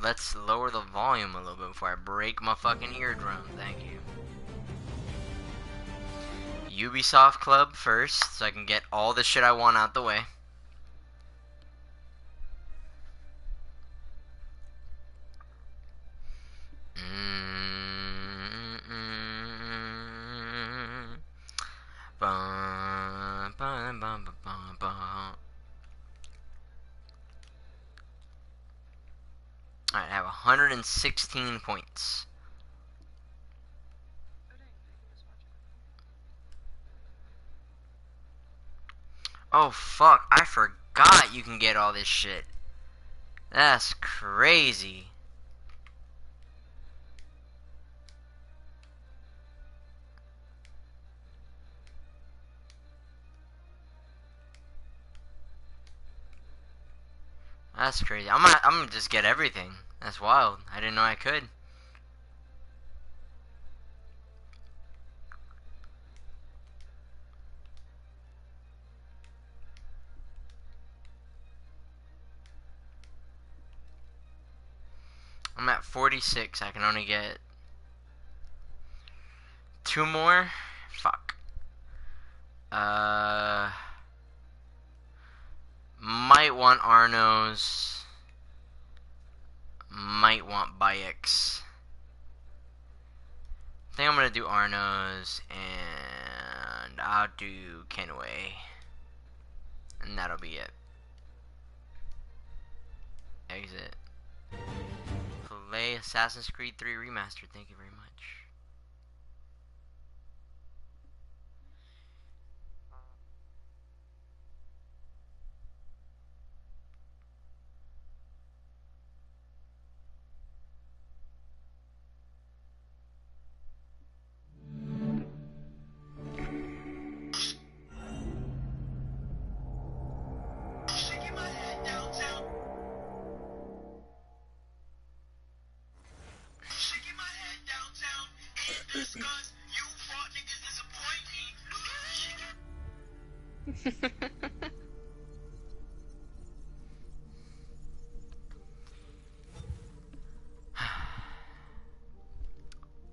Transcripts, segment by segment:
let's lower the volume a little bit before I break my fucking eardrum. Thank you. Ubisoft Club first, so I can get all the shit I want out the way. Alright, I have 116 points. Oh fuck, I forgot you can get all this shit. That's crazy. That's crazy. I'm gonna just get everything. That's wild. I didn't know I could. I'm at 46. I can only get 2 more. Fuck. Might want Arno's. Might want Bayek's. I think I'm gonna do Arno's, and I'll do Kenway, and that'll be it. Exit. Play Assassin's Creed 3 Remastered. Thank you very much.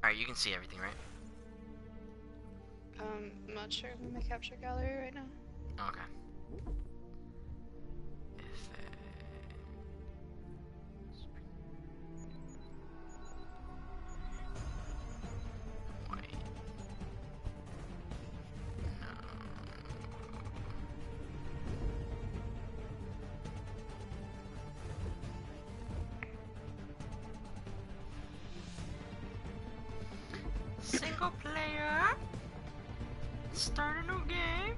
Alright, you can see everything, right? I'm not sure. I'm in my capture gallery right now. Okay. Single player. Start a new game.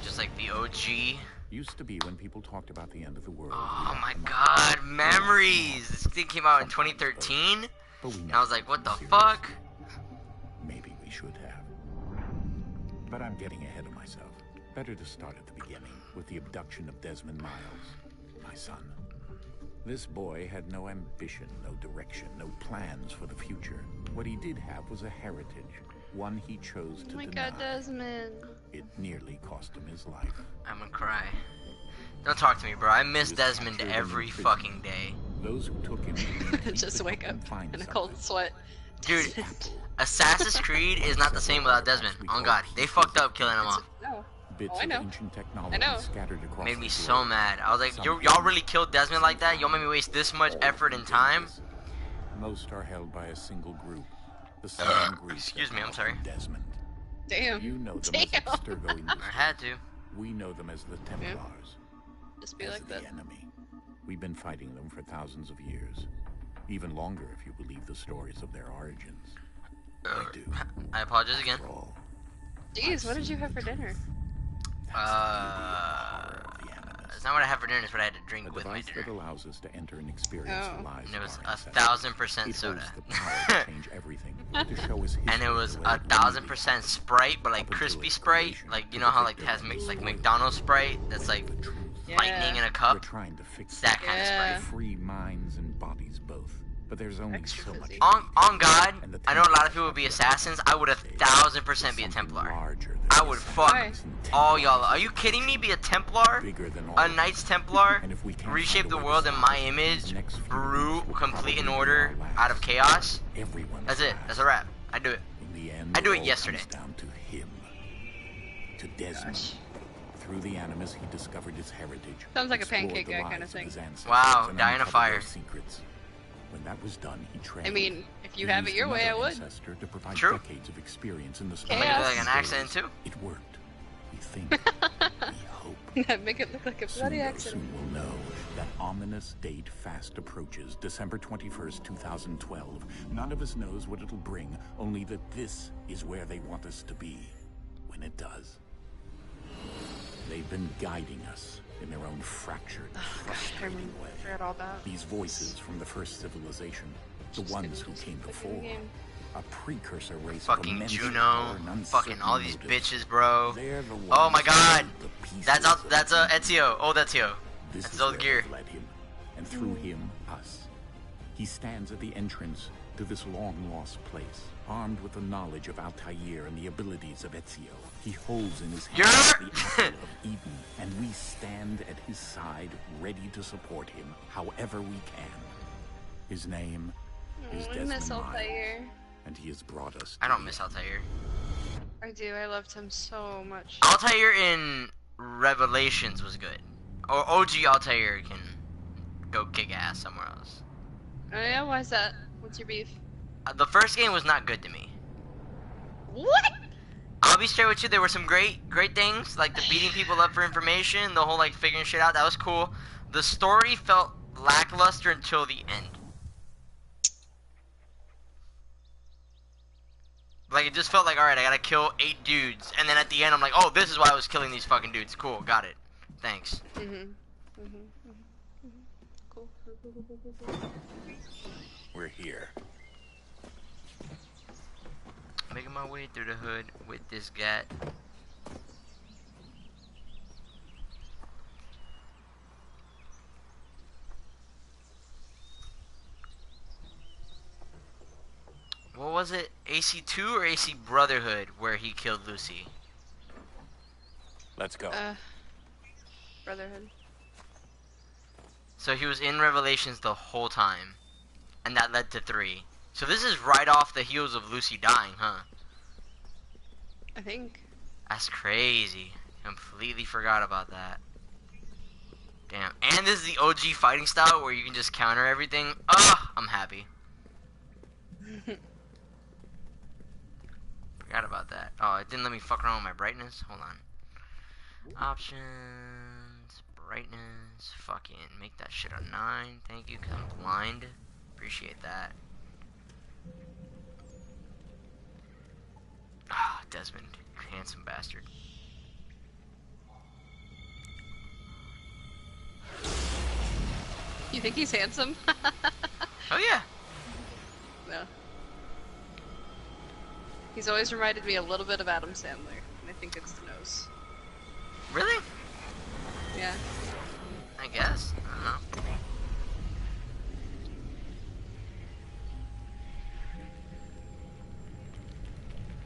Just like the OG. Used to be when people talked about the end of the world. Oh my god, memories! This thing came out in 2013, and I was like, what the fuck? Maybe we should have. But I'm getting ahead of myself. Better to start at the beginning, with the abduction of Desmond Miles, my son. This boy had no ambition, no direction, no plans for the future. What he did have was a heritage, one he chose to deny. Oh my god, Desmond. It nearly cost him his life. I'm gonna cry. Don't talk to me, bro. I miss Desmond every fucking day. Those who took him just wake up in a cold sweat. Dude, Assassin's Creed is not the same without Desmond. On God, they fucked up killing him off. No. Bits I know. of ancient technology scattered across Made me the so world. mad. I was like, y'all really killed Desmond like that? Y'all made me waste this much effort and time? Most are held by a single group. The same group. Excuse me, I'm sorry. Desmond. Damn. You know them as exterminatus. I had to. We know them as the Templars. Just be as like the that. enemy. We've been fighting them for thousands of years. Even longer if you believe the stories of their origins. I do. I apologize again. After all, Jeez, what did you have for dinner? It's not what I had for dinner, it's what I had to drink a with my device that dinner. allows us to enter and experience the lives And it was of our ancestors. 1,000% It soda. holds the power to change everything, to show us And it history was the way it really 1,000% Sprite, but like up until crispy its Sprite. creation, Like, you the know how like victor has was like spoiled. McDonald's Sprite that's like The truth. lightning in a We're cup? trying to fix That kind of Yeah. Sprite. free minds and bodies both. But there's only Extra so much. fizzy. On God, And the I know a lot of Templars people would be have assassins. I would 1,000% be a something Templar. larger than I would this. fuck Why? all y'all. Are you kidding me? Be a Templar? Bigger than all A of Knights them. Templar? And if we can't Reshape find a the way to world in stop my it, these image? next few Brew, weeks will complete in probably be order, our out of last. chaos? Everyone's That's it. last. That's a wrap. I do it. In the end, I do it all yesterday. comes down to him. To Desmond. Gosh. Through the Animus, he discovered his heritage. Sounds like a explored pancake the guy kinda lives thing. his ancestors, Wow, and die in a uncovered fire. their secrets. When that was done, he trained. I mean, if you He have it used your way, I another would. ancestor to provide True. decades of experience in the Chaos. Make it like These an accident days, too. It worked. We think. We hope. Make it look like a bloody Soon, accident. soon we'll know that ominous date fast approaches, December 21st, 2012. None of us knows what it'll bring, only that this is where they want us to be when it does. They've been guiding us in their own fractured, frustrating way. I forgot all that. These voices from the first civilization, the ones who came before, a precursor race of Fucking immense Juno. power and uncertain Fucking all these motive. bitches, bro. They're the ones Oh my god. who hold the pieces That's of that's the Ezio. Old Ezio. This That's is old where gear. they've led him, and through him, us. He stands at the entrance to this long-lost place, armed with the knowledge of Altair and the abilities of Ezio. He holds in his hand You're- the apple of Eden, and we stand at his side, ready to support him, however we can. His name is I miss Desmond Miles, Altair. and he has brought us I to don't the miss end. Altair. I do. I loved him so much. Altair in Revelations was good. Or OG Altair can go kick ass somewhere else. Oh yeah, why is that? What's your beef? The first game was not good to me. What? I'll be straight with you. There were some great things, like the beating people up for information, the whole like figuring shit out. That was cool. The story felt lackluster until the end. Like it just felt like, all right, I gotta kill 8 dudes, and then at the end, I'm like, oh, this is why I was killing these fucking dudes. Cool, got it. Thanks. Cool. We're here. Making my way through the hood with this gat. What was it? AC2 or AC Brotherhood where he killed Lucy? Let's go. Brotherhood. So he was in Revelations the whole time, and that led to 3. So this is right off the heels of Lucy dying, huh? I think. That's crazy. Completely forgot about that. Damn. And this is the OG fighting style where you can just counter everything. Ugh, I'm happy. Forgot about that. Oh, it didn't let me fuck around with my brightness. Hold on. Options, brightness, fucking make that shit a 9. Thank you, because I'm blind. Appreciate that. Ah, Desmond, handsome bastard. You think he's handsome? Oh yeah. No. He's always reminded me a little bit of Adam Sandler, and I think it's the nose. Really? Yeah. I guess. I don't know.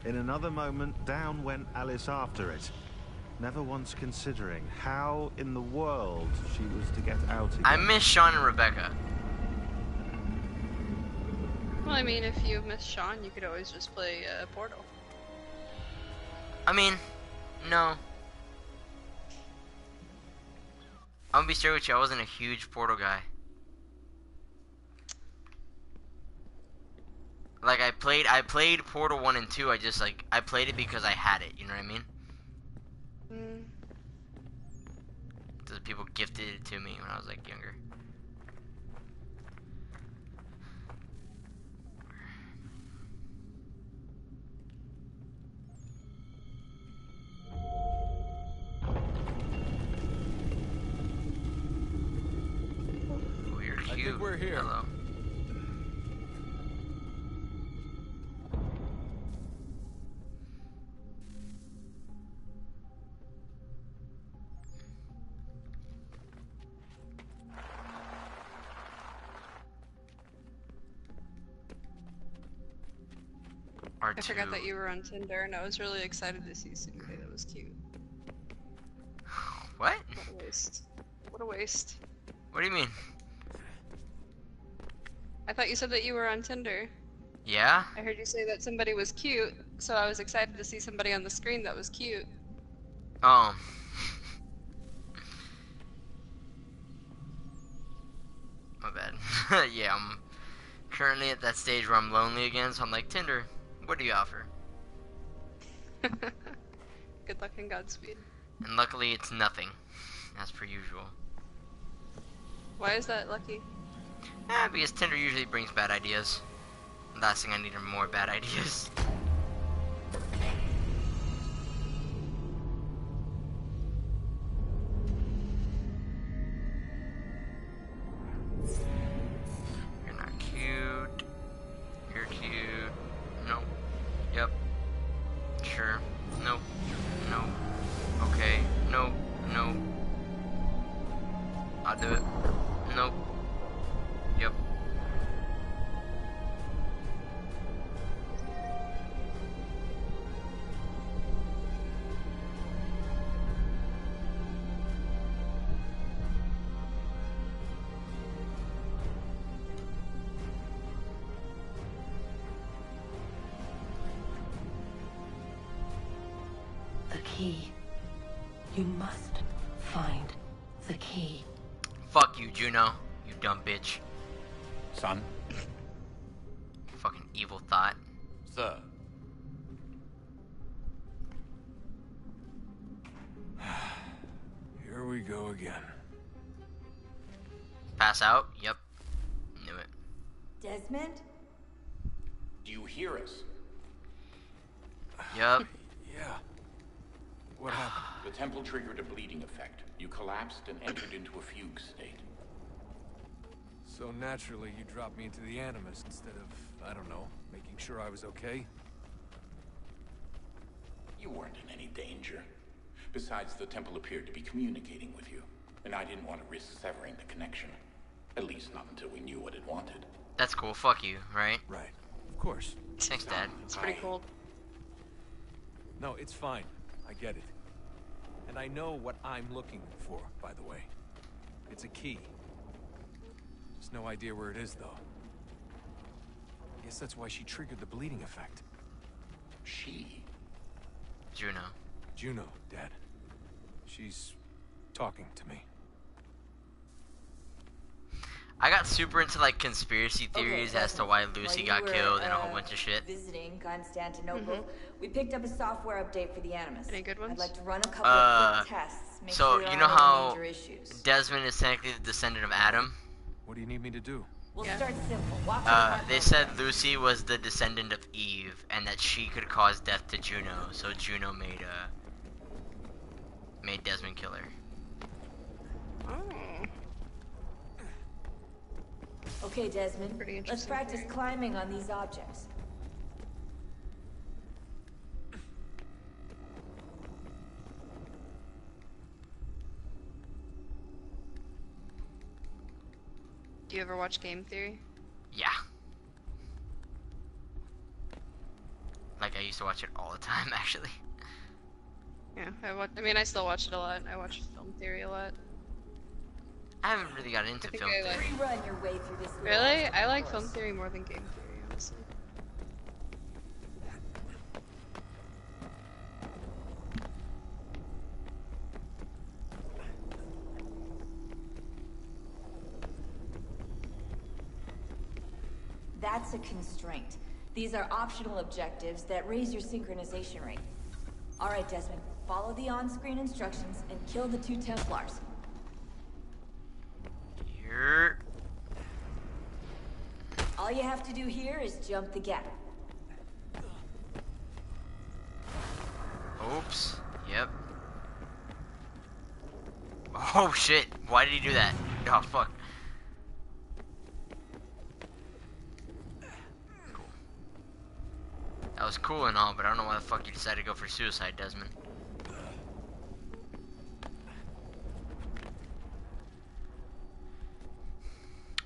In another moment, down went Alice after it, never once considering how in the world she was to get out again. I miss Sean and Rebecca. Well, I mean, if you miss Sean, you could always just play Portal. I mean, no. I'm gonna be straight with you, I wasn't a huge Portal guy. Like I played Portal 1 and 2, I played it because I had it, you know what I mean? Mm. Because people gifted it to me when I was like younger. Oh, you're cute. I think we're here. Hello. hard I to. forgot that you were on Tinder, and I was really excited to see somebody that was cute. What? What a waste. What a waste. What do you mean? I thought you said that you were on Tinder. Yeah? I heard you say that somebody was cute, so I was excited to see somebody on the screen that was cute. Oh. My bad. Yeah, I'm currently at that stage where I'm lonely again, so I'm like, Tinder, what do you offer? Good luck and Godspeed. And luckily, it's nothing, as per usual. Why is that lucky? Because Tinder usually brings bad ideas. Last thing I need are more bad ideas. You're not cute. You're cute. Nope. Yep. Sure. Nope. Nope. Okay. Nope. Nope. I'll do it. Nope. Yep. The key. You must find the key. Fuck you, Juno. You dumb bitch. Son? Fucking evil thought. Sir. Here we go again. Pass out? Yep. Knew it. Desmond? Do you hear us? Yep. Yeah. What happened? The temple triggered a bleeding effect. You collapsed and entered into a fugue state. So naturally, you dropped me into the Animus instead of, I don't know, making sure I was okay? You weren't in any danger. Besides, the temple appeared to be communicating with you, and I didn't want to risk severing the connection. At least not until we knew what it wanted. That's cool. Fuck you, right? Right. Of course. Thanks, Dad. It's pretty cool. No, it's fine. I get it. And I know what I'm looking for, by the way. It's a key. Just no idea where it is, though. Guess that's why she triggered the bleeding effect. She? Juno. Juno, Dad. She's talking to me. I got super into like conspiracy theories Okay, as to why Lucy got killed and a whole were, bunch of shit. Visiting Constantinople, we picked up a software update for the Animus. Any good ones? I'd like to run a couple of quick tests. Make So sure there you know aren't any how major issues. Desmond is technically the descendant of Adam? What do you need me to do? We'll Yeah. start simple. Watch your They said Lucy was the descendant of Eve and that she could cause death to Juno, so Juno made Desmond kill her. Oh. Okay, Desmond. Pretty Let's interesting practice theory. climbing on these objects. Do you ever watch Game Theory? Yeah. Like I used to watch it all the time, actually. Yeah, I mean, I still watch it a lot. I watch Film Theory a lot. I haven't really got into I think film I theory. like- Rerun your way through this. Really? obstacle I like course. Film Theory more than Game Theory, honestly. That's a constraint. These are optional objectives that raise your synchronization rate. All right, Desmond. Follow the on-screen instructions and kill the 2 Templars. Here. All you have to do here is jump the gap. Oops. Yep. Oh shit. Why did he do that? Oh fuck. Cool. That was cool and all, but I don't know why the fuck you decided to go for suicide, Desmond.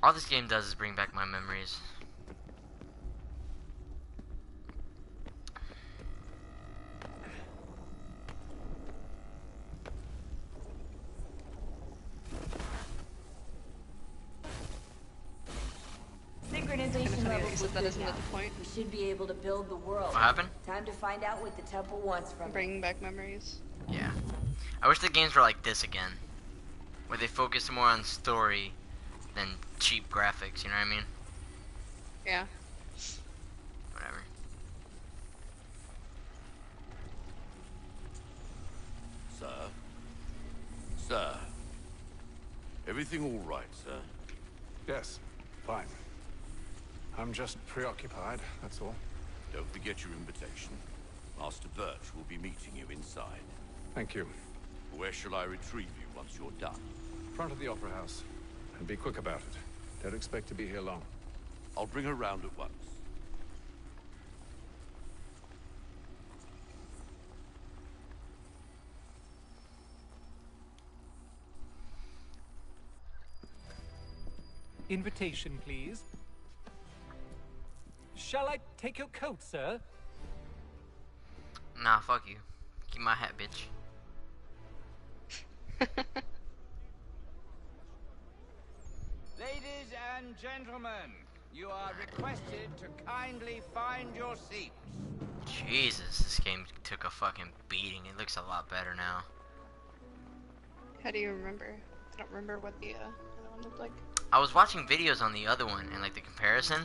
All this game does is bring back my memories. Kinda Synchronization funny that you levels said look that good isn't now. the point. We should be able to build the world. What happened? Time to find out what the temple wants from it. Bringing back memories. Yeah. I wish the games were like this again, where they focus more on story than cheap graphics. You know what I mean? Yeah. Whatever. Sir? Sir? Everything all right, sir? Yes, fine. I'm just preoccupied, that's all. Don't forget your invitation. Master Birch will be meeting you inside. Thank you. Where shall I retrieve you once you're done? Front of the Opera House. And be quick about it. Don't expect to be here long. I'll bring her round at once. Invitation, please. Shall I take your coat, sir? Nah, fuck you. Keep my hat, bitch. Ladies and gentlemen, you are requested to kindly find your seats. Jesus, this game took a fucking beating. It looks a lot better now. How do you remember? I don't remember what the other one looked like. I was watching videos on the other one and like the comparison,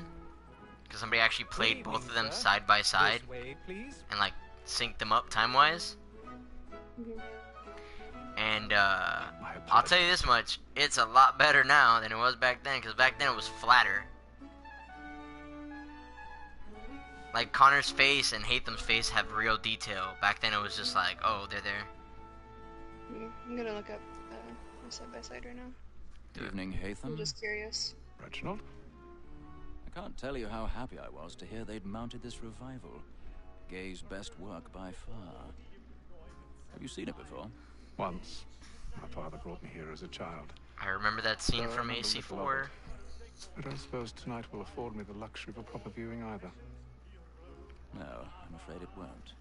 because somebody actually played both of them side by side This way, please. and like synced them up time wise. And I'll tell you this much, it's a lot better now than it was back then, because back then it was flatter. Like Connor's face and Hatham's face have real detail. Back then it was just like, oh, they're there. I'm gonna look up side by side right now. Evening, I'm Hatham. just curious. Reginald? I can't tell you how happy I was to hear they'd mounted this revival. Gay's best work by far. Have you seen it before? Once. My father brought me here as a child. I remember that scene I from remember little of AC4. it. I don't suppose tonight will afford me the luxury of a proper viewing either. No, I'm afraid it won't.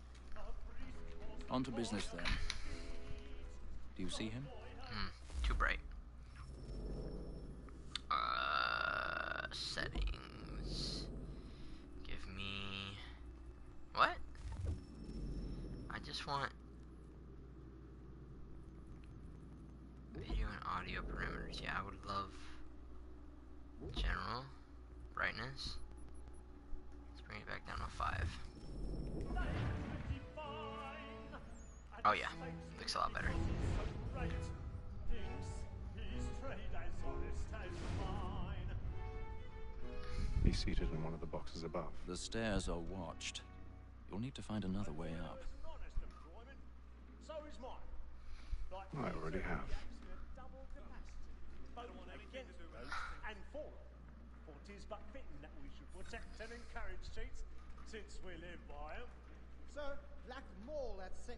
On to business then. Do you see him? Too bright. Settings. Give me... What? I just want... Video and audio parameters. Yeah, I would love... General. Brightness. Let's bring it back down to 5. Oh yeah, looks a lot better. Be seated in one of the boxes above. The stairs are watched. You'll need to find another way up. I already have.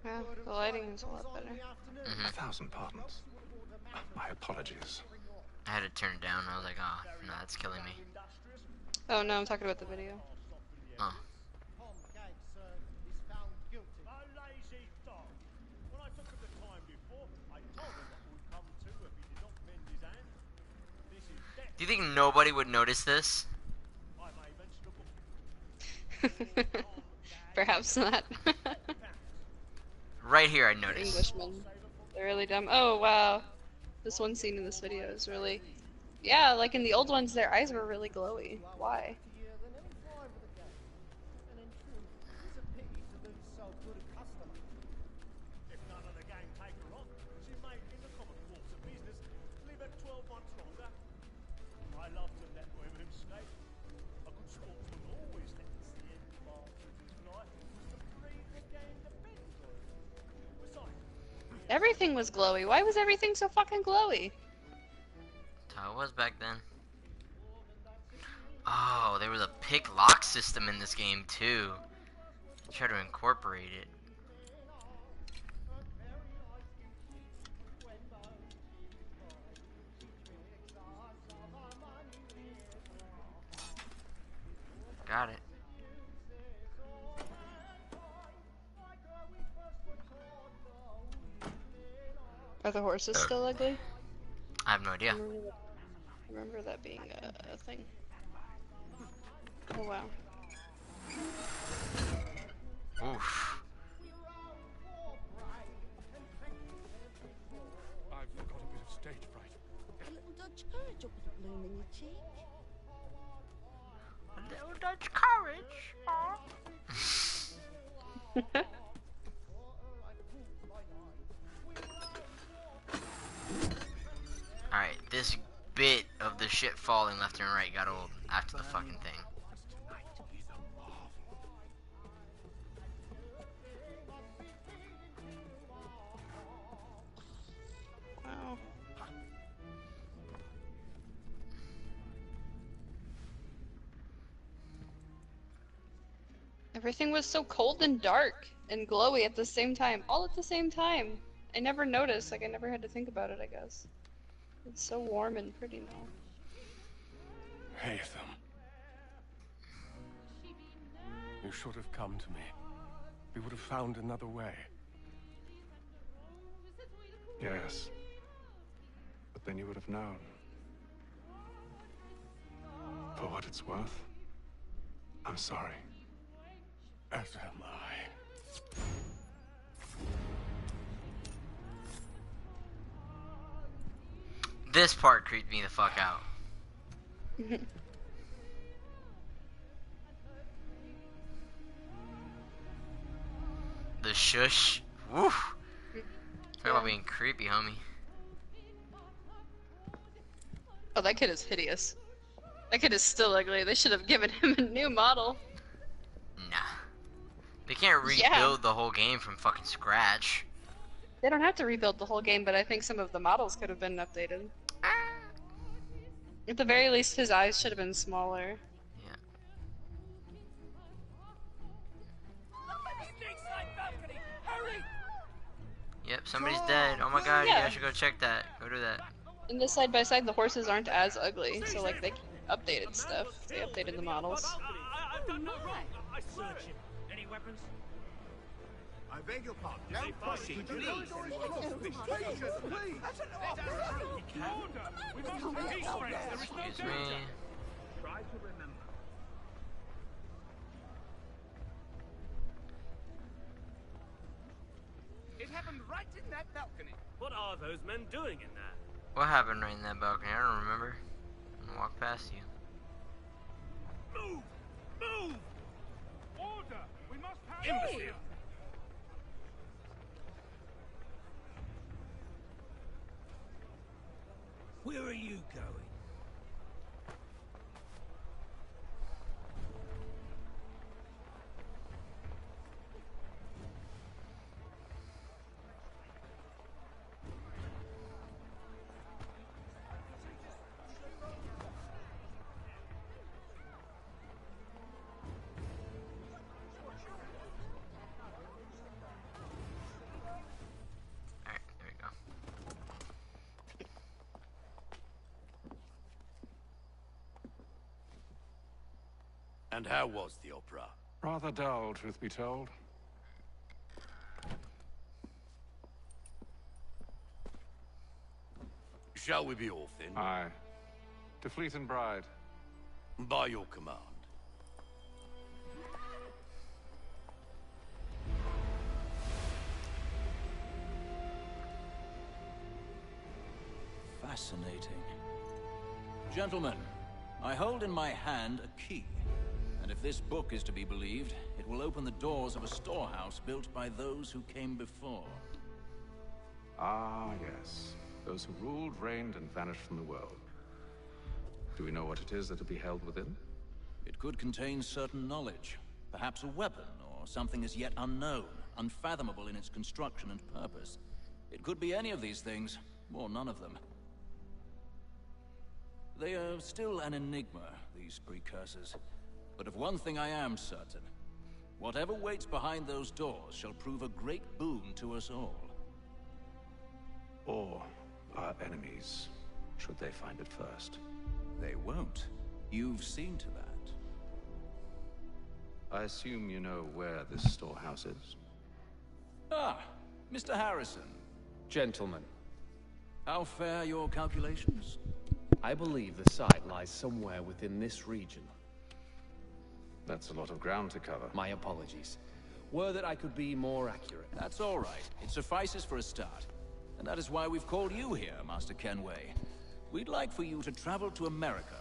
Yeah, the lighting is a lot better. 1,000 pardons. My apologies. I had to turn it down. I was like, oh, no, that's killing me. Oh no, I'm talking about the video. Oh. Do you think nobody would notice this? Perhaps not. Right here, I noticed. Englishmen. They're really dumb. Oh wow. This one scene in this video is really... Yeah, like in the old ones, their eyes were really glowy. Why? Everything was glowy. Why was everything so fucking glowy? That's how it was back then. Oh, there was a pick lock system in this game too. Try to incorporate it. Got it. Are the horses still ugly? I have no idea. I remember that being a thing. Oh wow. Oof. I've got a bit of stage fright. A little Dutch courage up with a bloom in your cheek. A little Dutch courage. Alright, this bit of the shit falling left and right got old after the fucking thing. Wow. Everything was so cold and dark and glowy at the same time, all at the same time. I never noticed, like I never had to think about it, I guess. It's so warm and pretty now. Haytham. You should have come to me. We would have found another way. Yes. But then you would have known. For what it's worth, I'm sorry. As am I. This part creeped me the fuck out. The shush. Woof. Talk about being creepy, homie. Oh, that kid is hideous. That kid is still ugly. They should have given him a new model. Nah. They can't rebuild the whole game from fucking scratch. They don't have to rebuild the whole game, but I think some of the models could have been updated. At the very least, his eyes should have been smaller. Yeah. Yep, somebody's dead. Oh my god, you guys should go check that. Go do that. In this side by side, the horses aren't as ugly, so like they updated stuff. They updated the models. I've done no wrong. I search him. Any weapons? I beg your pardon. No pushing, please. We must peace, friends. There is no Excuse danger. me. Try to remember. It happened right in that balcony. What are those men doing in there? What happened right in that balcony? I don't remember. I'm gonna walk past you. Move! Move! Order! We must have imbecile! Where are you going? Alright, there we go. And how was the opera? Rather dull, truth be told. Shall we be off then? Aye. To Fleet and Bride. By your command. Fascinating. Gentlemen, I hold in my hand a key. And if this book is to be believed, it will open the doors of a storehouse built by those who came before. Ah, yes. Those who ruled, reigned, and vanished from the world. Do we know what it is that will be held within? It could contain certain knowledge. Perhaps a weapon, or something as yet unknown, unfathomable in its construction and purpose. It could be any of these things, or none of them. They are still an enigma, these precursors. But of one thing I am certain. Whatever waits behind those doors shall prove a great boon to us all. Or our enemies, should they find it first. They won't. You've seen to that. I assume you know where this storehouse is? Ah, Mr. Harrison. Gentlemen, How fare your calculations? I believe the site lies somewhere within this region. That's a lot of ground to cover. My apologies. Were that I could be more accurate. That's all right. It suffices for a start. And that is why we've called you here, Master Kenway. We'd like for you to travel to America,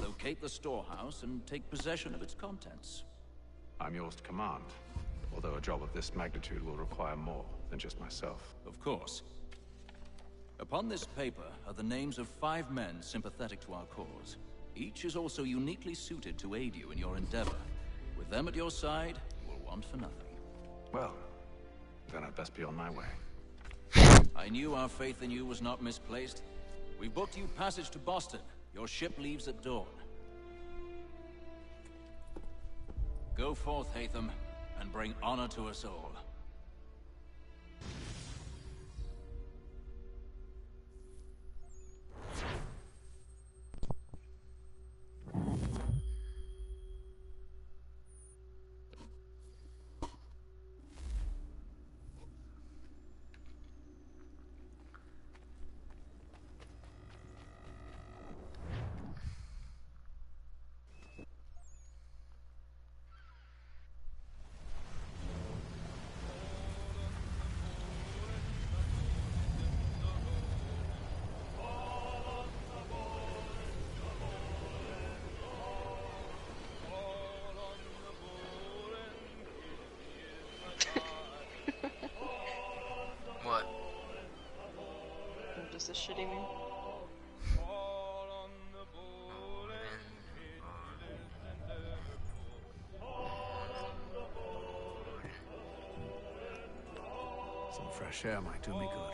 locate the storehouse, and take possession of its contents. I'm yours to command, although a job of this magnitude will require more than just myself. Of course. Upon this paper are the names of 5 men sympathetic to our cause. Each is also uniquely suited to aid you in your endeavor. With them at your side, you will want for nothing. Well, then I'd best be on my way. I knew our faith in you was not misplaced. We booked you passage to Boston. Your ship leaves at dawn. Go forth, Hatham, and bring honor to us all. What? Just a shitty me. Some fresh air might do me good.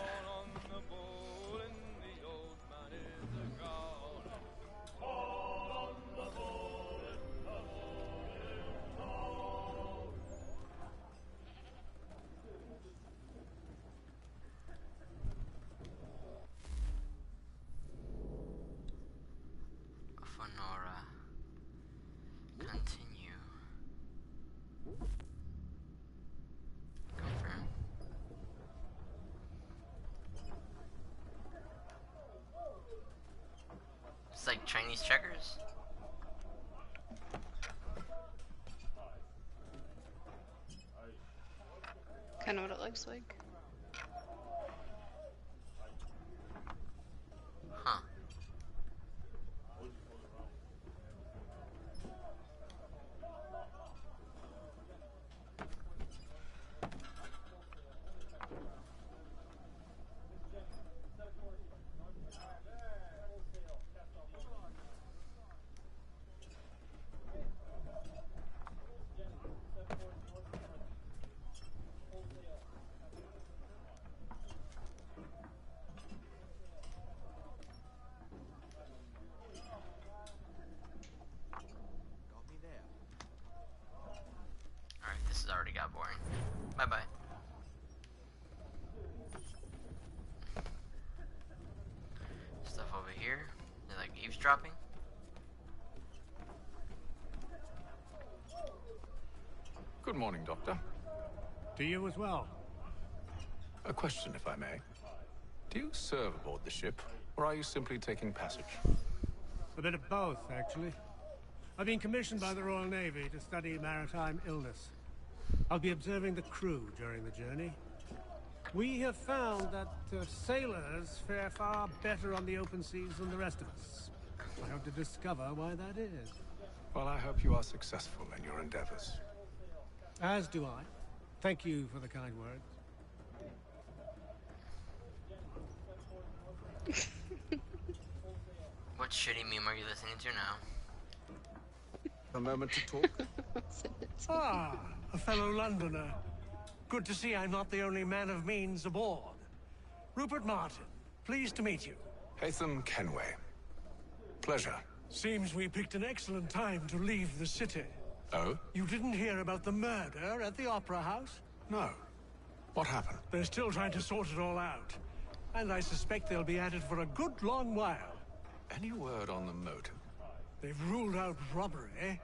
Fonora. Continue. Confirm. It's like Chinese checkers. Kind of what it looks like. Huh. Alright, this has already got boring. Bye bye. Stuff over here. They're like eavesdropping. Good morning, Doctor. To you as well. A question, if I may. Do you serve aboard the ship, or are you simply taking passage? A bit of both, actually. I've been commissioned by the Royal Navy to study maritime illness. I'll be observing the crew during the journey. We have found that sailors fare far better on the open seas than the rest of us. I hope to discover why that is. Well, I hope you are successful in your endeavors. As do I. Thank you for the kind words. What shitty meme are you listening to now? A moment to talk? Ah, a fellow Londoner. Good to see I'm not the only man of means aboard. Rupert Martin, pleased to meet you. Hatham Kenway. Pleasure. Seems we picked an excellent time to leave the city. Oh? You didn't hear about the murder at the Opera House? No. What happened? They're still trying to sort it all out. And I suspect they'll be at it for a good long while. Any word on the motive? They've ruled out robbery,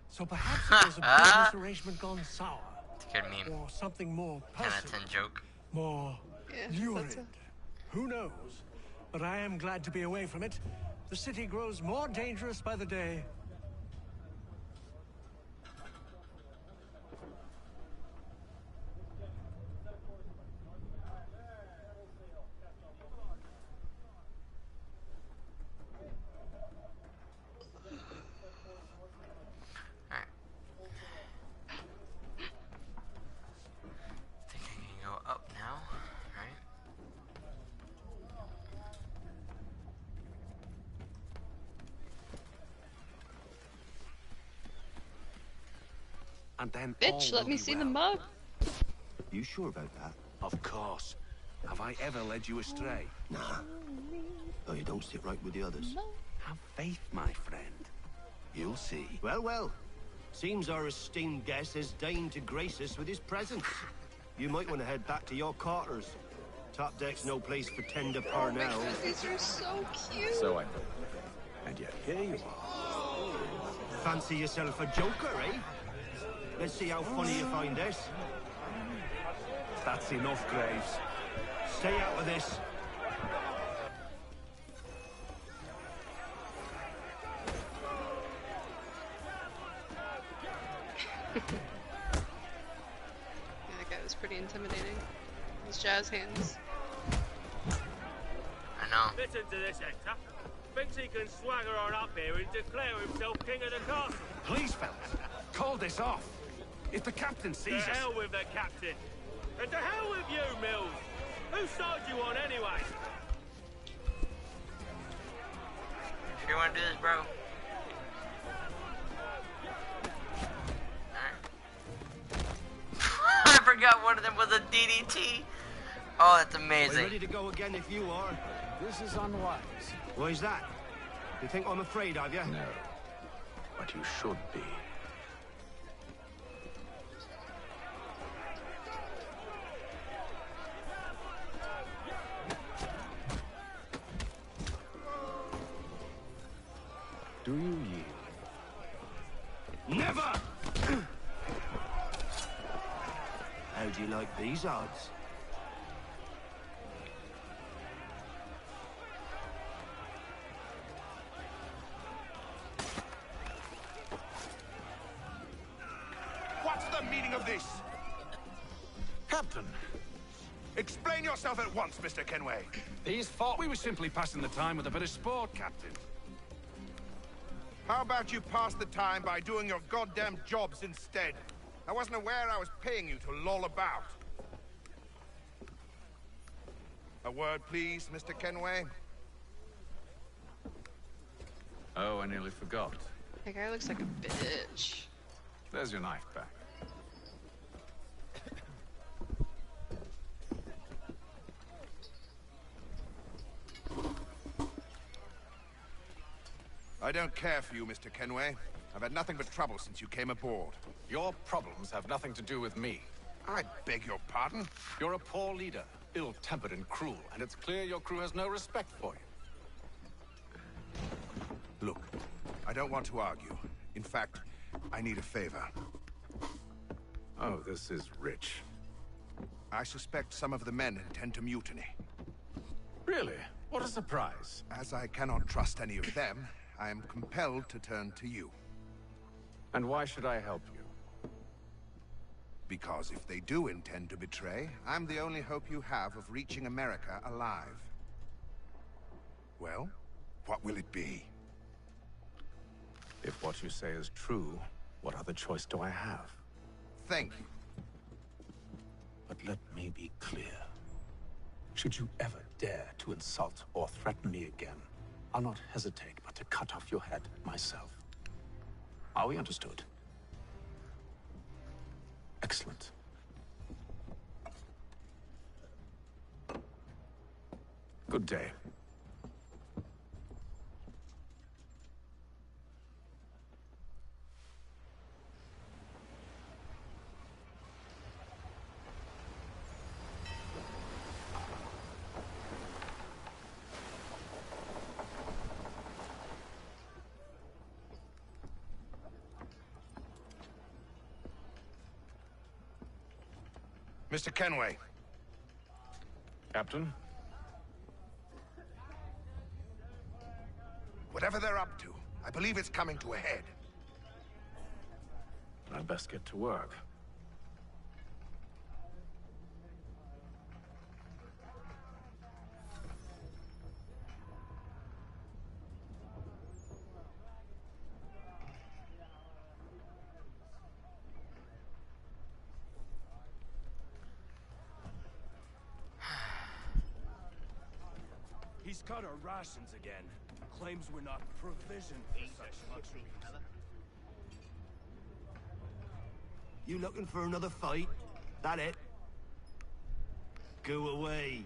so perhaps it was a business arrangement gone sour. It's a good meme. Or something more 10 out of personal. 10 joke. More lurid. that's Who knows? But I am glad to be away from it. The city grows more dangerous by the day. and then Bitch, let me see the mug. You sure about that? Of course. Have I ever led you astray? Nah. Oh, you don't sit right with the others. Have faith, my friend. You'll see. Well, well. Seems our esteemed guest has deigned to grace us with his presence. You might want to head back to your quarters. Top deck's no place for tender parnell. Oh my God, these are so cute. So I thought. And yet here you are. Fancy yourself a joker, eh? Let's see how funny you find this. That's enough, Graves. Stay out of this. Yeah, that guy was pretty intimidating. His jazz hands. I know. Listen to this, Hector. Thinks he can swagger on up here and declare himself king of the castle. Please, fellas, call this off. If the captain sees us... To hell with the captain. And to hell with you, Mills. Whose side you on, anyway? Sure wanna do this, bro? I forgot one of them was a DDT. Oh, that's amazing. We're ready to go again if you are. This is unwise. Why's that? You think I'm afraid of you? No. But you should be. Do you yield? Never! How do you like these odds? What's the meaning of this? Captain! Explain yourself at once, Mr. Kenway. These thought we were simply passing the time with a bit of sport, Captain. How about you pass the time by doing your goddamn jobs instead? I wasn't aware I was paying you to loll about. A word, please, Mr. Kenway. Oh, I nearly forgot. That guy looks like a bitch. There's your knife back. I don't care for you, Mr. Kenway. I've had nothing but trouble since you came aboard. Your problems have nothing to do with me. I beg your pardon? You're a poor leader, ill-tempered and cruel, and it's clear your crew has no respect for you. Look, I don't want to argue. In fact, I need a favor. Oh, this is rich. I suspect some of the men intend to mutiny. Really? What a surprise. As I cannot trust any of them, I am compelled to turn to you. And why should I help you? Because if they do intend to betray, I'm the only hope you have of reaching America alive. Well, what will it be? If what you say is true, what other choice do I have? Thank you. But let me be clear. Should you ever dare to insult or threaten me again, I'll not hesitate but to cut off your head myself. Are we understood? Excellent. Good day. Mr. Kenway. Captain? Whatever they're up to, I believe it's coming to a head. I'd best get to work. He's cut our rations again. Claims we're not provisioned for such luxury. You looking for another fight? That it? Go away.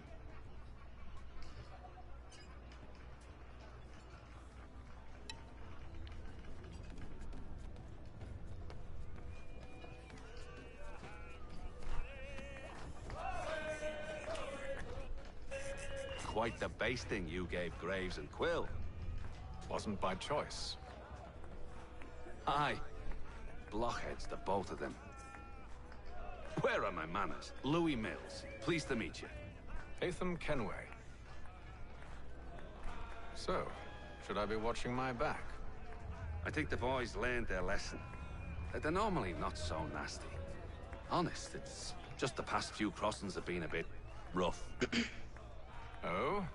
Quite the basting you gave Graves and Quill. Wasn't by choice. Aye. Blockheads, the both of them. Where are my manners? Louis Mills. Pleased to meet you. Atham Kenway. So, should I be watching my back? I think the boys learned their lesson. They're normally not so nasty. Honest, it's just the past few crossings have been a bit rough. Oh?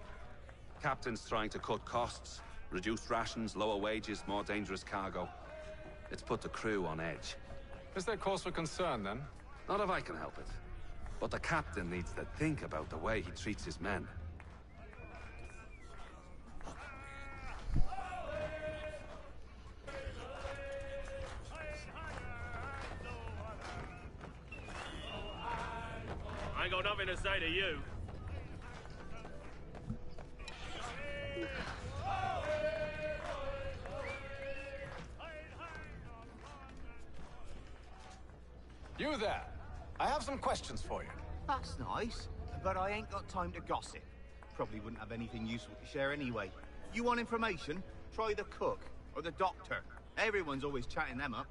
Captain's trying to cut costs. Reduced rations, lower wages, more dangerous cargo. It's put the crew on edge. Is there cause for concern, then? Not if I can help it. But the captain needs to think about the way he treats his men. I ain't got nothing to say to you. You there! I have some questions for you. That's nice, but I ain't got time to gossip. Probably wouldn't have anything useful to share anyway. You want information? Try the cook or the doctor. Everyone's always chatting them up.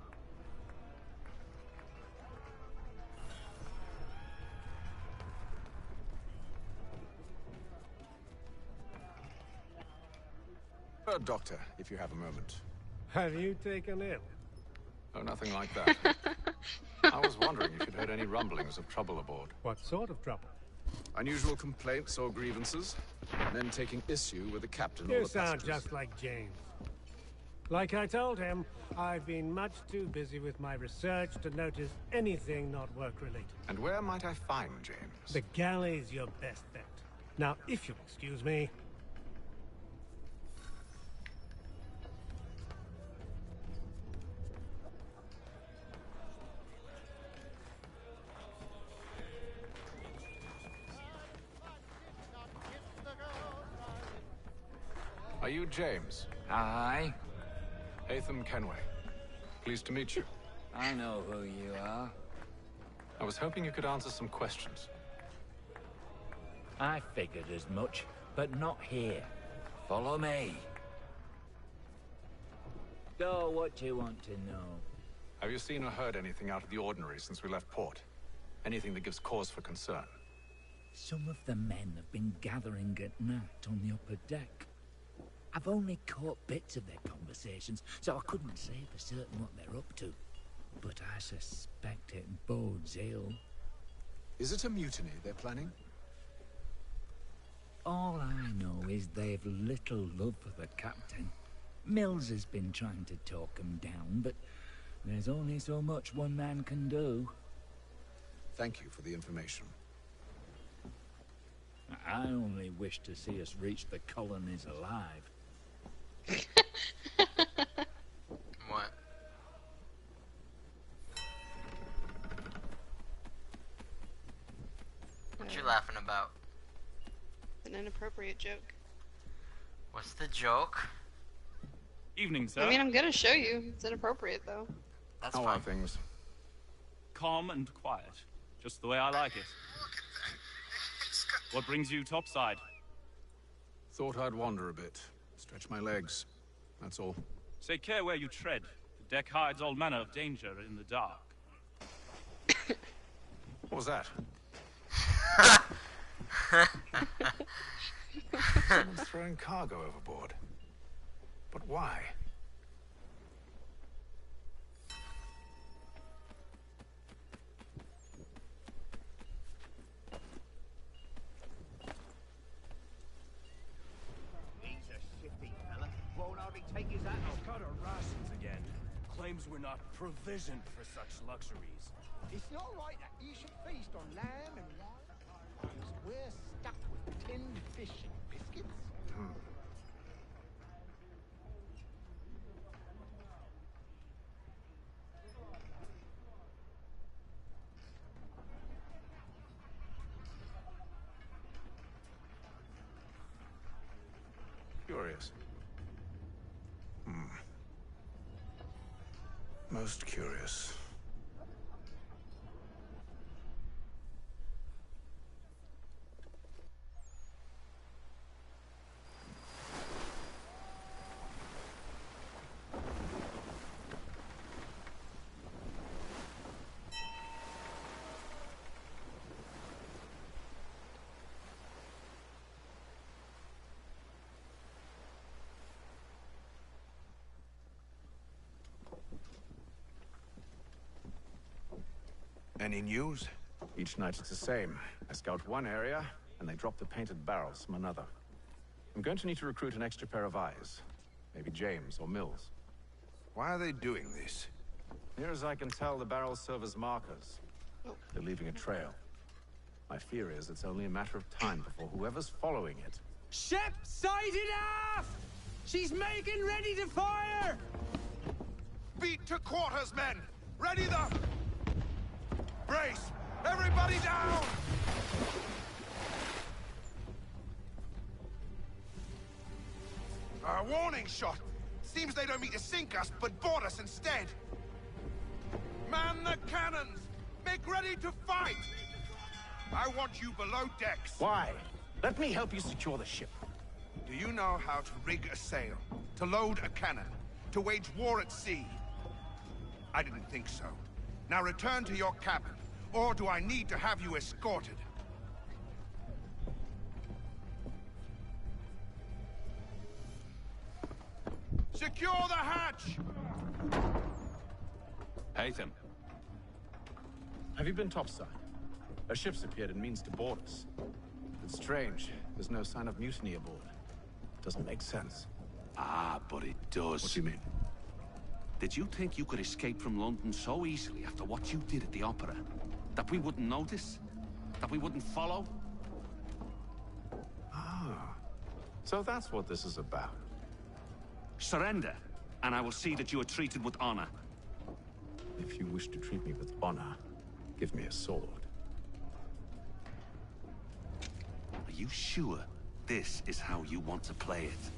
Doctor, if you have a moment. Have you taken ill? Oh, nothing like that. I was wondering if you'd heard any rumblings of trouble aboard. What sort of trouble? Unusual complaints or grievances, men taking issue with the captain or You the sound passengers. just like James. Like I told him, I've been much too busy with my research to notice anything not work-related. And where might I find James? The galley's your best bet. Now, if you'll excuse me... Are you James? Aye. Atham Kenway. Pleased to meet you. I know who you are. I was hoping you could answer some questions. I figured as much, but not here. Follow me. Go, what you want to know. Have you seen or heard anything out of the ordinary since we left port? Anything that gives cause for concern? Some of the men have been gathering at night on the upper deck. I've only caught bits of their conversations, so I couldn't say for certain what they're up to. But I suspect it bodes ill. Is it a mutiny they're planning? All I know is they've little love for the captain. Mills has been trying to talk him down, but there's only so much one man can do. Thank you for the information. I only wish to see us reach the colonies alive. What? What you laughing about? An inappropriate joke. What's the joke? Evening, sir. I mean, I'm gonna show you. It's inappropriate, though. That's How fine. are things? Calm and quiet. Just the way I like it. What brings you topside? Thought I'd wander a bit. Stretch my legs. That's all. Take care where you tread. The deck hides all manner of danger in the dark. What was that? Someone's throwing cargo overboard. But why? He's a shifty fella. Won't hardly take his hat off. Cut our rations again. Claims we're not provisioned for such luxuries. It's not right that you should feast on lamb and wine. Because we're stuck with tinned fish and biscuits. curious. Most curious. Any news? Each night it's the same. I scout one area, and they drop the painted barrels from another. I'm going to need to recruit an extra pair of eyes. Maybe James or Mills. Why are they doing this? Near as I can tell, the barrels serve as markers. They're leaving a trail. My fear is it's only a matter of time before whoever's following it... Ship sighted aft! She's making ready to fire! Beat to quarters, men! Ready the... Brace! Everybody down! A warning shot! Seems they don't mean to sink us, but board us instead! Man the cannons! Make ready to fight! I want you below decks! Why? Let me help you secure the ship. Do you know how to rig a sail? To load a cannon? To wage war at sea? I didn't think so. Now return to your cabin, or do I need to have you escorted? Secure the hatch! Haytham. Have you been topside? A ship's appeared and means to board us. It's strange. There's no sign of mutiny aboard. Doesn't make sense. Ah, but it does. What do you mean? Did you think you could escape from London so easily after what you did at the opera? That we wouldn't notice? That we wouldn't follow? Ah. So that's what this is about. Surrender, and I will see that you are treated with honor. If you wish to treat me with honor, give me a sword. Are you sure this is how you want to play it?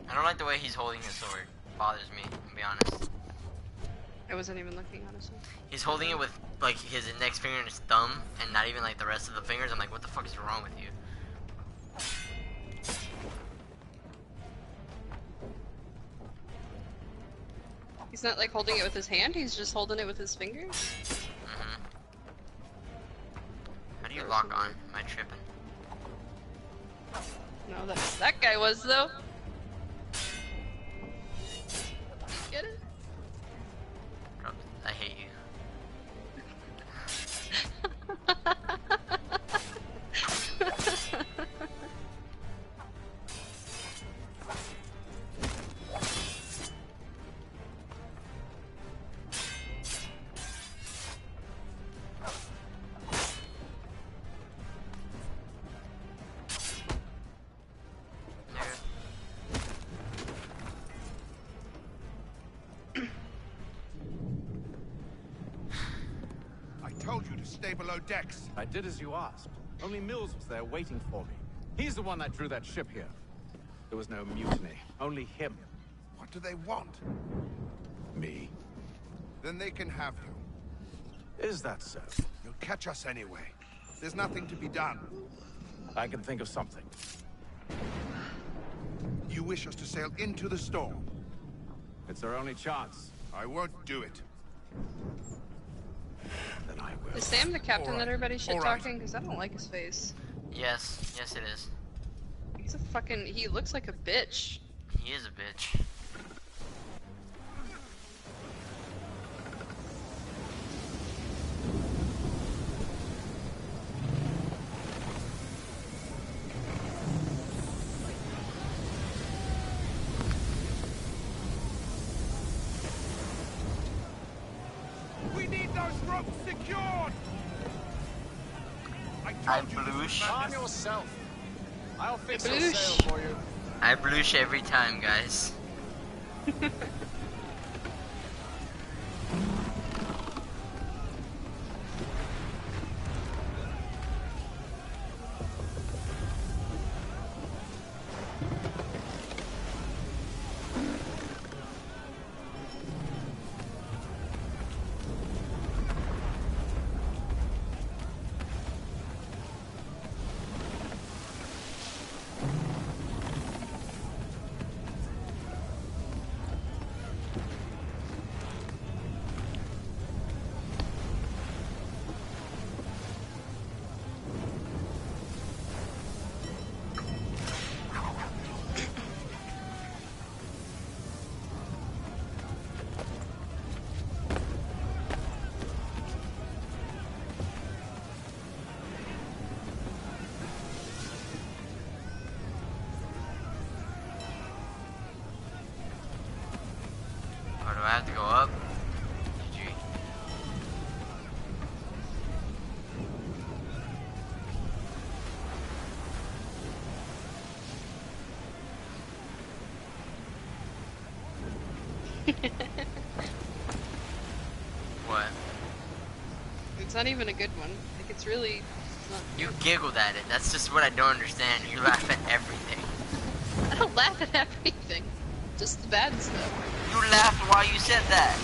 I don't like the way he's holding his sword. It bothers me, to be honest. I wasn't even looking, honestly. He's holding it with, like, his index finger and his thumb, and not even, like, the rest of the fingers. I'm like, what the fuck is wrong with you? He's not, like, holding it with his hand, he's just holding it with his fingers? Mm-hmm. How do you lock on? Am I tripping? No, that guy was, though. Get it? I hate you. Stay below decks. I did as you asked. Only Mills was there waiting for me. He's the one that drew that ship here. There was no mutiny, only him. What do they want? Me. Then they can have you. Is that so? You'll catch us anyway. There's nothing to be done. I can think of something. You wish us to sail into the storm? It's our only chance. I won't do it. Then I will. Is Sam the captain that everybody's shit All right. talking? Because I don't like his face. Yes, yes it is. He's a fucking. He looks like a bitch. He is a bitch. We need those ropes secured! I I told you bluish. Calm yourself. I'll fix your Bluish. sail for you. I bloosh every time, guys. Or do I have to go up? GG. What? It's not even a good one. Like, it's really... It's not You giggled at it. That's just what I don't understand. You laugh at everything. I don't laugh at everything. Just the bad stuff. You laughed while you said that.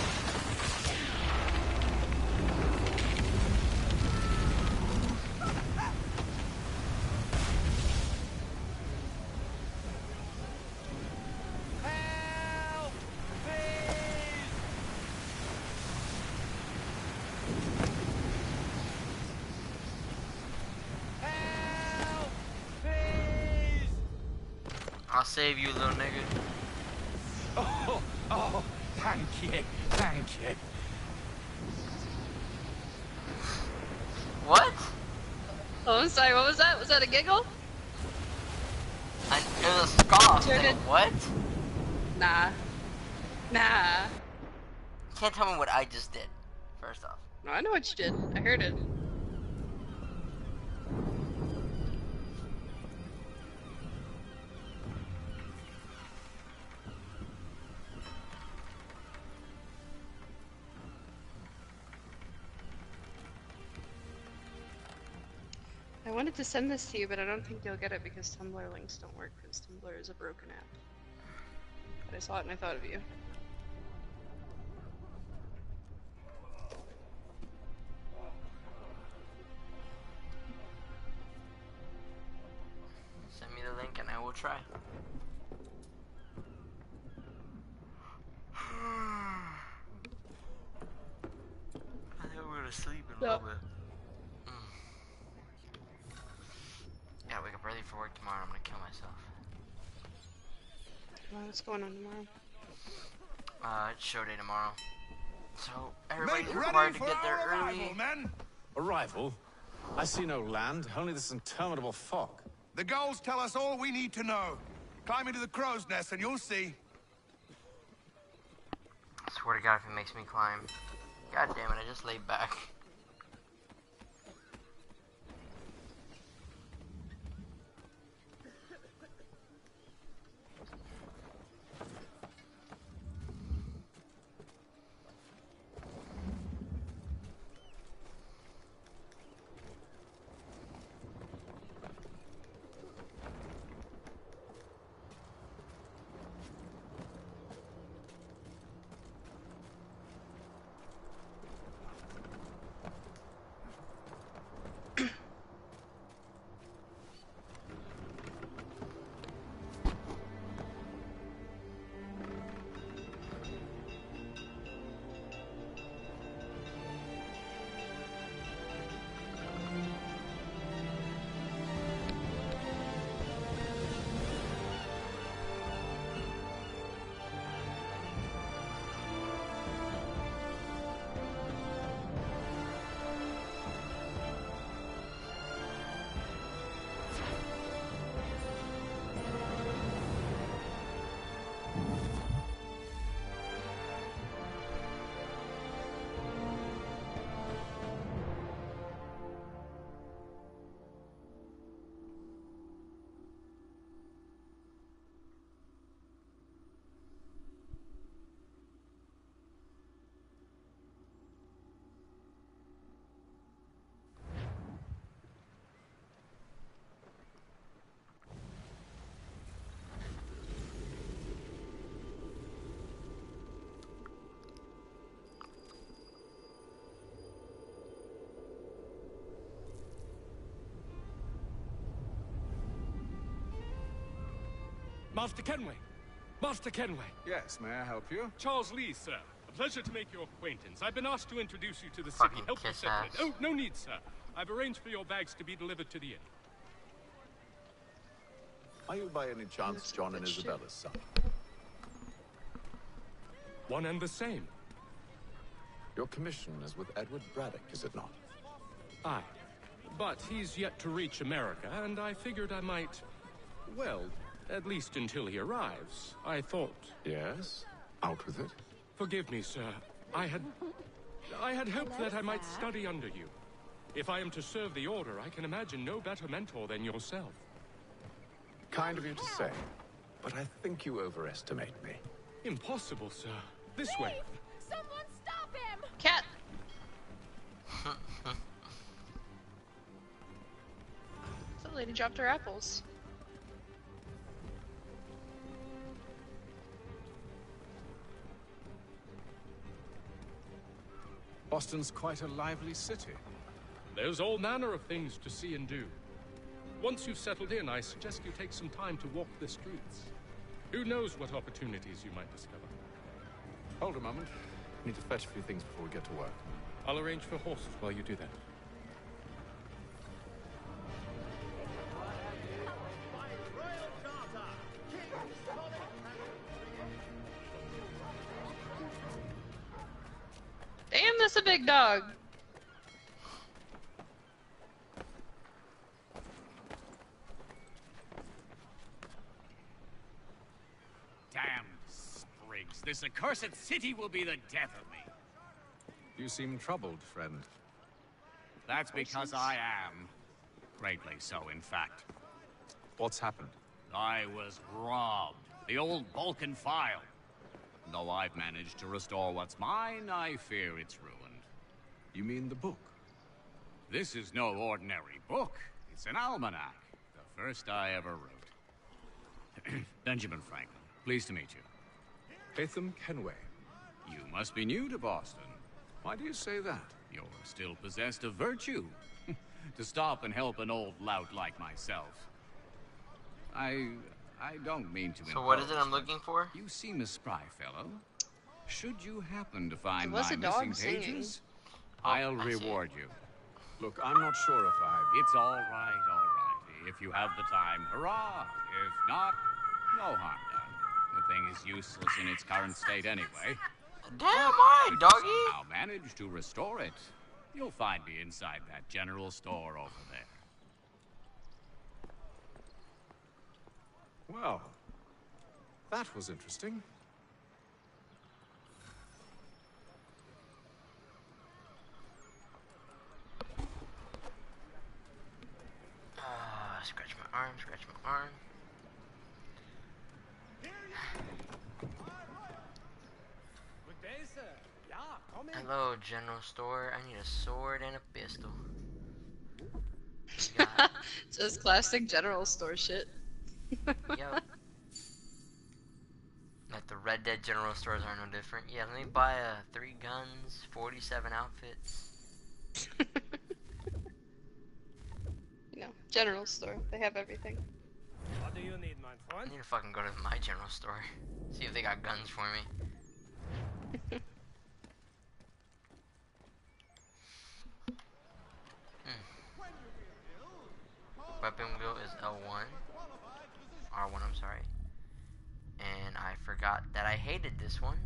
I'll save you, little nigga. Oh, thank you, thank you. What? Oh, I'm sorry, what was that? Was that a giggle? It was a scoff. Sure Like, did. what? Nah. Nah. You can't tell me what I just did, first off. No, I know what you did. I heard it. I wanted to send this to you, but I don't think you'll get it because Tumblr links don't work because Tumblr is a broken app. But I saw it and I thought of you. Send me the link and I will try. I think we're gonna sleep in a little bit. Gotta wake up early for work tomorrow. I'm gonna kill myself. Well, what's going on tomorrow? It's show day tomorrow. So everybody's Make required ready to for get there our early. arrival, men. Arrival? I see no land, only this interminable fog. The goals tell us all we need to know. Climb into the crow's nest and you'll see. I swear to God, if it makes me climb. God damn it, I just laid back. Master Kenway! Master Kenway! Yes, may I help you? Charles Lee, sir. A pleasure to make your acquaintance. I've been asked to introduce you to the Fucking city. Help you kiss settle ass. it. Oh, no need, sir. I've arranged for your bags to be delivered to the inn. Are you by any chance John and Isabella's son? One and the same. Your commission is with Edward Braddock, is it not? Aye. But he's yet to reach America, and I figured I might... Well, at least until he arrives, I thought... Yes? Out with it. Forgive me, sir. I had hoped that I might study under you. If I am to serve the Order, I can imagine no better mentor than yourself. Kind of you to say, but I think you overestimate me. Impossible, sir. This way. Someone stop him! Cat! The lady dropped her apples. Boston's quite a lively city. There's all manner of things to see and do. Once you've settled in, I suggest you take some time to walk the streets. Who knows what opportunities you might discover. Hold a moment. I need to fetch a few things before we get to work. I'll arrange for horses while you do that. Damn, that's a big dog. Damn sprigs. This accursed city will be the death of me. You seem troubled, friend. That's because I am. Greatly so, in fact. What's happened? I was robbed. The old Vulcan file. Though I've managed to restore what's mine, I fear it's ruined. You mean the book? This is no ordinary book. It's an almanac. The first I ever wrote. Benjamin Franklin, pleased to meet you. Hatham Kenway. You must be new to Boston. Why do you say that? You're still possessed of virtue. To stop and help an old lout like myself. I don't mean to So what is it I'm looking for? You seem a spry fellow. Should you happen to find There was my a dog missing singing. pages, Oh, I'll I see. reward you. Look, I'm not sure if I... It's all right. If you have the time, hurrah. If not, no harm done. The thing is useless in its current state anyway. Damn right, If doggy. you somehow manage to restore it, you'll find me inside that general store over there. Well, that was interesting. Scratch my arm, scratch my arm. Good day, sir. Yeah, come in. Hello, general store. I need a sword and a pistol. You got- Just classic general store shit. Yep. Like the Red Dead general stores are no different. Yeah, let me buy 3 guns, 47 outfits. You know, general store. They have everything. What do you need, my I friend? need to fucking go to my general store. See if they got guns for me. Weapon wheel is L1. R1, I'm sorry. And I forgot that I hated this one.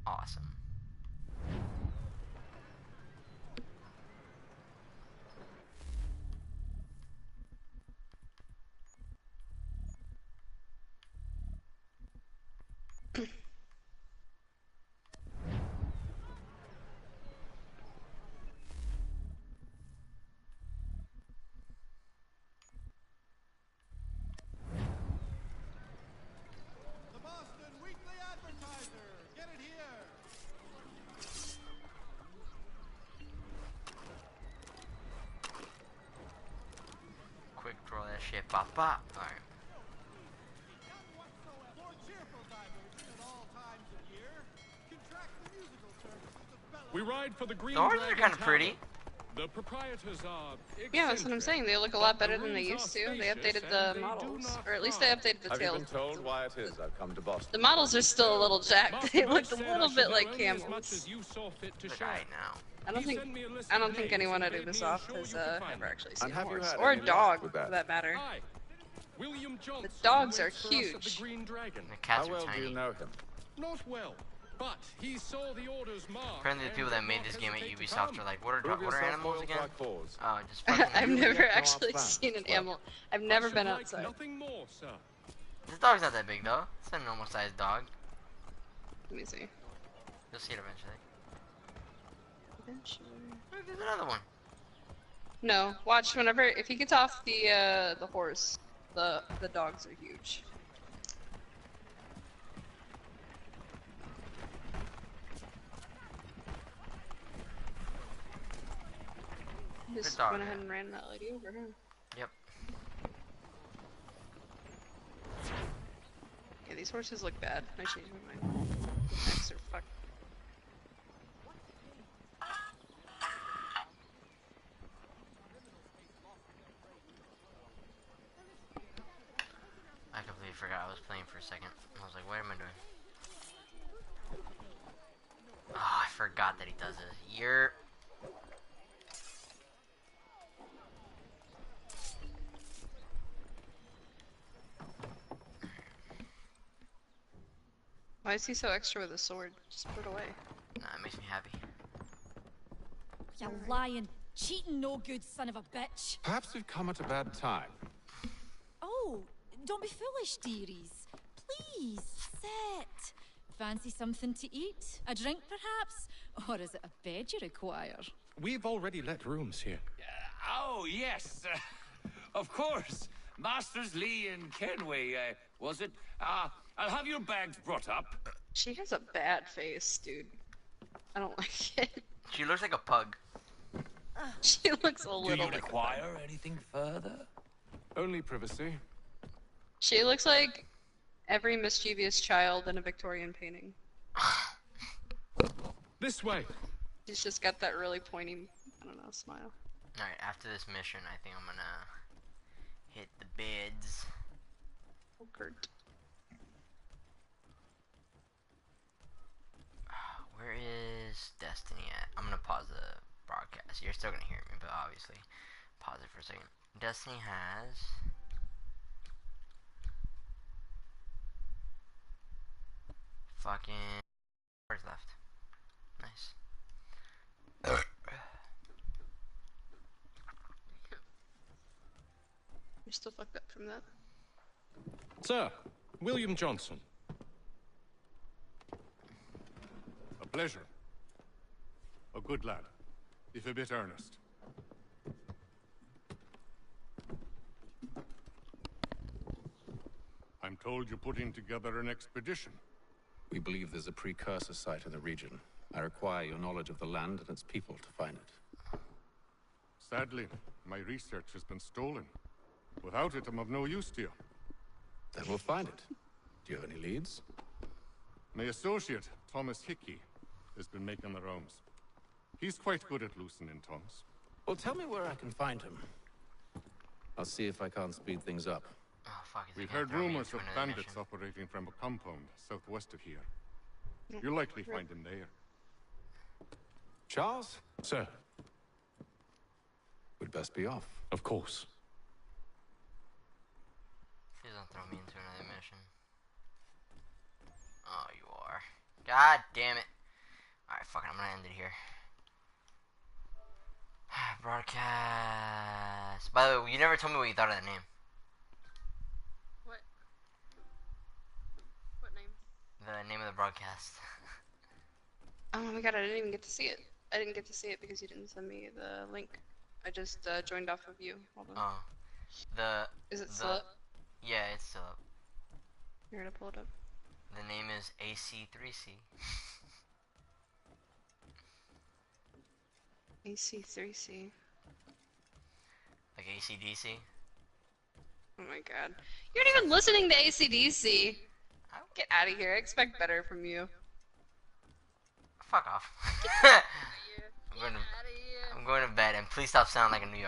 Awesome. The Boston Weekly Advertiser. Get it here. Quick draw that shit. Pop, pop. Alright. For cheerful divers at all times of year, contract the musical services of Bella. We ride for the Green The horses are Dragon kind of Tower. pretty. The proprietors are Yeah, that's what I'm saying. They look a lot better than they used to. They updated the models, or at least they updated the Have you tails. been told why it is I've come to Boston? The models are still a little jacked. They look a little bit like camels. Right now. I don't think anyone at Ubisoft has ever actually seen a have you horse had or a any luck dog, with for that? that matter. William Johnson The dogs are waits for us at the huge. Green Dragon. The cats How are well do tiny. you know him? Not well, but he saw the orders marked. Apparently the people that made this game at Ubisoft are like, what are animals again? Paws. Oh, just fucking... I've You never get no actually plans. seen an animal. I've never been outside. Nothing more, sir. This dog's not that big though. It's a normal sized dog. Let me see. You'll see it eventually. Eventually. Look, there's another one. No, watch whenever if he gets off the horse, the dogs are huge. Just dog, went yeah. ahead and ran that lady over, huh? Yep. Yeah, these horses look bad. I changed my mind. The necks are fucked. I completely forgot I was playing for a second. I was like, what am I doing? Oh, I forgot that he does this. You're... Why is he so extra with a sword? Just put it away. Nah, it makes me happy. You lying, cheating, no good son of a bitch. Perhaps we've come at a bad time. Oh, don't be foolish, dearies. Please, sit. Fancy something to eat? A drink, perhaps? Or is it a bed you require? We've already let rooms here. Oh, yes. Of course. Masters Lee and Kenway, was it? I'll have your bags brought up. She has a bad face, dude. I don't like it. She looks like a pug. She looks a Do little you like a require pug. anything further? Only privacy. She looks like every mischievous child in a Victorian painting. This way. She's just got that really pointy, I don't know, smile. Alright, after this mission, I think I'm gonna hit the beds. Oh, Kurt. Where is Destiny at? I'm gonna pause the broadcast. You're still gonna hear me, but obviously, pause it for a second. Destiny has... fucking... Where's left? Nice. You're still fucked up from that. Sir, William Johnson. A pleasure. A good lad, if a bit earnest. I'm told you're putting together an expedition. We believe there's a precursor site in the region. I require your knowledge of the land and its people to find it. Sadly, my research has been stolen. Without it, I'm of no use to you. Then we'll find it. Do you have any leads? My associate, Thomas Hickey, has been making the rounds. He's quite good at loosening tongues. Well, tell me where I can find him. I'll see if I can't speed things up. Oh, fuck, We've heard rumors of bandits operating from a compound southwest of here. You'll likely find him there. Charles? Sir. We'd best be off. Of course. Please don't throw me into another mission. Oh, you are. God damn it. Alright, fuck it, I'm gonna end it here. Broadcast. By the way, you never told me what you thought of that name. What? What name? The name of the broadcast. Oh my god, I didn't even get to see it. I didn't get to see it because you didn't send me the link. I just joined off of you. Hold on. Oh. Is it still up? Yeah, it's still up. Here, to pull it up. The name is AC3C. AC3C. Like ACDC? Oh my god. You're not even listening to ACDC! Get out of here. I expect better from you. Fuck off. I'm going to bed, and please stop sounding like a New Yorker.